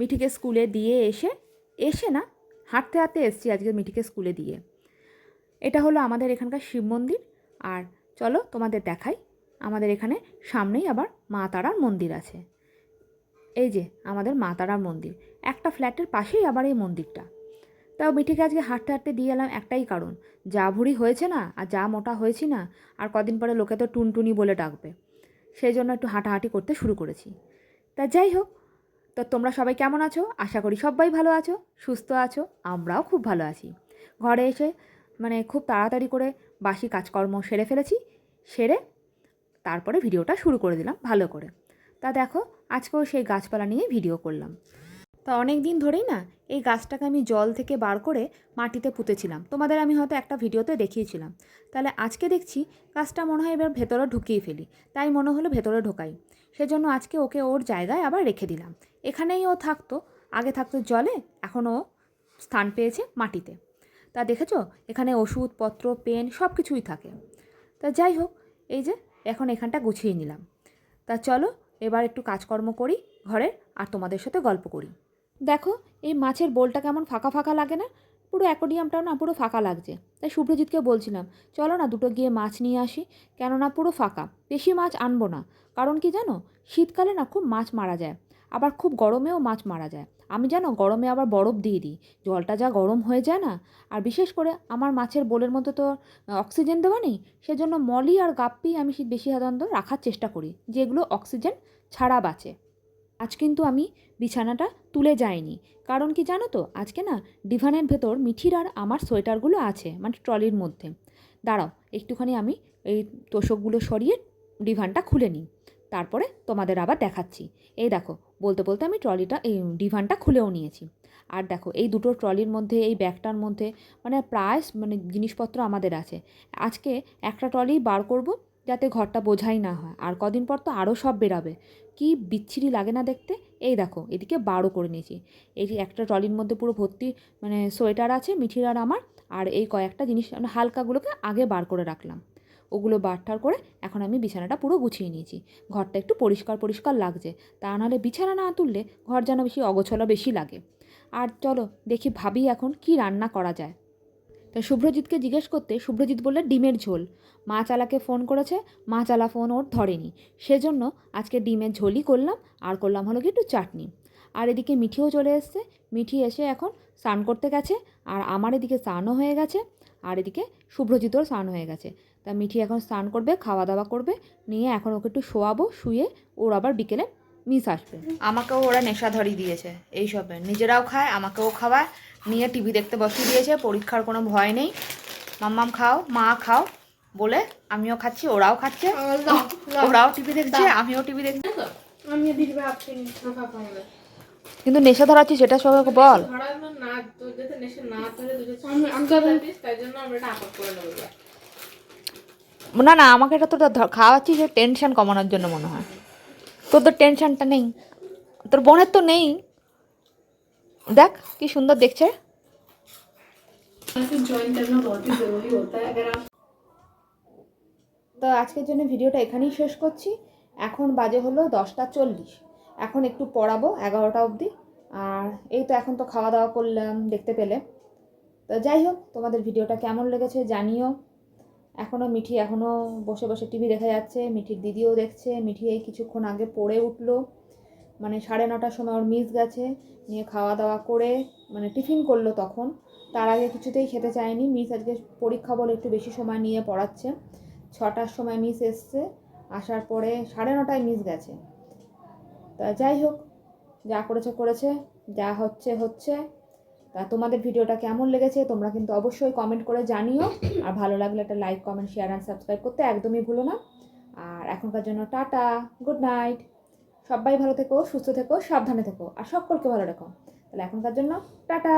মিঠিকে স্কুলে দিয়ে এসে না হাঁটতে হাঁটতে এসছি আজকে মিঠিকে স্কুলে দিয়ে। এটা হলো আমাদের এখানকার শিব মন্দির। আর চলো তোমাদের দেখাই, আমাদের এখানে সামনেই আবার মা তারার মন্দির আছে। এই যে আমাদের মা তারার মন্দির, একটা ফ্ল্যাটের পাশেই আবার এই মন্দিরটা। তাও মিঠিকে আজকে হাঁটতে হাঁটতে দিয়ে এলাম একটাই কারণ, যা ভুঁড়ি হয়েছে না আর যা মোটা হয়েছি না, আর কদিন পরে লোকে তো টুনটুনি বলে ডাকবে, সেই জন্য একটু হাঁটাহাঁটি করতে শুরু করেছি। তা যাই হোক, তো তোমরা সবাই কেমন আছো? আশা করি সবাই ভালো আছো, সুস্থ আছো। আমরাও খুব ভালো আছি। ঘরে এসে খুব তাড়াতাড়ি করে বাসি কাজকর্ম সেরে ফেলেছি। সেরে তারপরে ভিডিওটা শুরু করে দিলাম ভালো করে। তা দেখো, আজকেও সেই গাছপালা নিয়ে ভিডিও করলাম। তা অনেক দিন ধরেই না এই গাছটাকে আমি জল থেকে বার করে মাটিতে পুঁতেছিলাম, তোমাদের আমি হয়তো একটা ভিডিওতে দেখিয়েছিলাম। তাহলে আজকে দেখছি গাছটা মনে হয় এবার ভেতরে ঢুকিয়ে ফেলি, তাই মনে হলো ভেতরে ঢোকাই। সেজন্য আজকে ওকে ওর জায়গায় আবার রেখে দিলাম। এখানেই ও থাকতো, আগে থাকতো জলে, এখন ও স্থান পেয়েছে মাটিতে। তা দেখেছো, এখানে ওষুধপত্র, পেন সব কিছুই থাকে। তা যাই হোক, এই যে এখন এখানটা গুছিয়ে নিলাম। তা চলো এবার একটু কাজকর্ম করি ঘরের, আর তোমাদের সাথে গল্প করি। দেখো, এই মাছের বোলটা কেমন ফাঁকা ফাঁকা লাগে না? পুরো অ্যাকোরিয়ামটাও না পুরো ফাঁকা লাগছে। তাই শুভ্রজিৎকে বলছিলাম, চলো না দুটো গিয়ে মাছ নিয়ে আসি, কেননা পুরো ফাঁকা, বেশি মাছ আনবো না। কারণ কি জানো, শীতকালে না খুব মাছ মারা যায়, আবার খুব গরমেও মাছ মারা যায়। আমি জানো গরমে আবার বরফ দিয়ে দিই, জলটা যা গরম হয়ে যায় না। আর বিশেষ করে আমার মাছের বোলের মধ্যে তো অক্সিজেন দেওয়া নেই, সেজন্য মলি আর গাপ্পি আমি বেশি সাধারণত রাখার চেষ্টা করি, যেগুলো অক্সিজেন ছাড়া বাঁচে। আজ কিন্তু আমি বিছানাটা তুলে যাইনি, কারণ কি জানো তো, আজকে না ডিভানের ভেতর মিঠির আর আমার সোয়েটারগুলো আছে, ট্রলির মধ্যে। দাঁড়াও একটুখানি আমি এই তোষকগুলো সরিয়ে ডিভানটা খুলে নিই, তারপরে তোমাদের আবার দেখাচ্ছি। এই দেখো, বলতে বলতে আমি এই ডিভানটা খুলেও নিয়েছি। আর দেখো, এই দুটো ট্রলির মধ্যে, এই ব্যাগটার মধ্যে প্রায় জিনিসপত্র আমাদের আছে। আজকে একটা ট্রলি বার করব, যাতে ঘরটা বোঝাই না হয়। আর কদিন পর তো আরও সব বেরাবে, কি বিচ্ছিরি লাগে না দেখতে। এই দেখো, এদিকে বারও করে নিয়েছি। এই যে একটা ট্রলির মধ্যে পুরো ভর্তি সোয়েটার আছে মিঠির আর আমার। আর এই কয়েকটা জিনিস হালকাগুলোকে আগে বার করে রাখলাম, ওগুলো বারটার করে এখন আমি বিছানাটা পুরো গুছিয়ে নিয়েছি। ঘরটা একটু পরিষ্কার পরিষ্কার লাগছে, তা নাহলে বিছানা না তুললে ঘর যেন বেশি অগোছালো বেশি লাগে। আর চলো দেখি, ভাবি এখন কি রান্না করা যায়। তা শুভ্রজিৎকে জিজ্ঞেস করতে শুভ্রজিৎ বললে ডিমের ঝোল। মা চালাকে ফোন করেছে, মা চালা ফোন ওর ধরেনি, সেজন্য আজকে ডিমের ঝোলই করলাম। আর করলাম হলো কি একটু চাটনি। আর এদিকে মিঠিও চলে এসছে, মিঠি এসে এখন স্নান করতে গেছে। আর আমার এদিকে স্নানও হয়ে গেছে, আর এদিকে শুভ্রজিৎও স্নান হয়ে গেছে। তা মিঠি এখন স্নান করবে, খাওয়া দাওয়া করবে, নিয়ে এখন ওকে একটু শোয়াবো, শুয়ে ওর আবার বিকেলে মিস আসবে। আমাকেও ওরা নেশা ধরিয়ে দিয়েছে এইসবে, নিজেরাও খায় আমাকেও খাওয়ায়, নিয়ে টিভি দেখতে বসিয়ে দিয়েছে। পরীক্ষার কোনো ভয় নেই, মাম্মাম খাও মা খাও বলে আমিও খাচ্ছি, ওরাও খাচ্ছে, ওরাও টিভি দেখছে, আমিও টিভি দেখছি। কিন্তু নেশা ধরাচ্ছি সেটা সবাইকে বল। না না, আমাকে এটা তো খাওয়াচ্ছি যে টেনশন কমানোর জন্য মনে হয়। তোর তো টেনশনটা নেই, তোর বোনের তো নেই। দেখ কি সুন্দর দেখছে। তো আজকের জন্য ভিডিওটা এখানেই শেষ করছি। এখন বাজে হলো 10:40। এখন একটু পড়াবো 11টা অবধি। আর এই তো এখন তো খাওয়া দাওয়া করলাম দেখতে পেলে। তো যাই হোক, তোমাদের ভিডিওটা কেমন লেগেছে জানিও। মিঠি এখনও বসে বসে টিভি দেখা যাচ্ছে, মিঠির দিদিও দেখছে। মিঠি এই কিছুক্ষণ আগে পড়ে উঠলো, 9:30টার সময় ওর মিস গেছে, নিয়ে খাওয়া দাওয়া করে টিফিন করলো তখন। তার আগে কিছুতেই খেতে চায়নি। মিস আজকে পরীক্ষা বলে একটু বেশি সময় নিয়ে পড়াচ্ছে। 6টার সময় মিস এসছে, আসার পরে 9:30টায় মিস গেছে। তা যাই হোক, যা করেছে করেছে, যা হচ্ছে হচ্ছে। তা তোমাদের ভিডিওটা কেমন লেগেছে তোমরা কিন্তু অবশ্যই কমেন্ট করে জানিও। আর ভালো লাগলে একটা like, comment, share and subscribe করতে একদমই ভুলো না। আর এখনকার জন্য টাটা, গুড নাইট। সবাই ভালো থেকো, সুস্থ থেকো, সাবধানে থেকো, আর সকলকে ভালো রেখো। তাহলে এখনকার জন্য টাটা।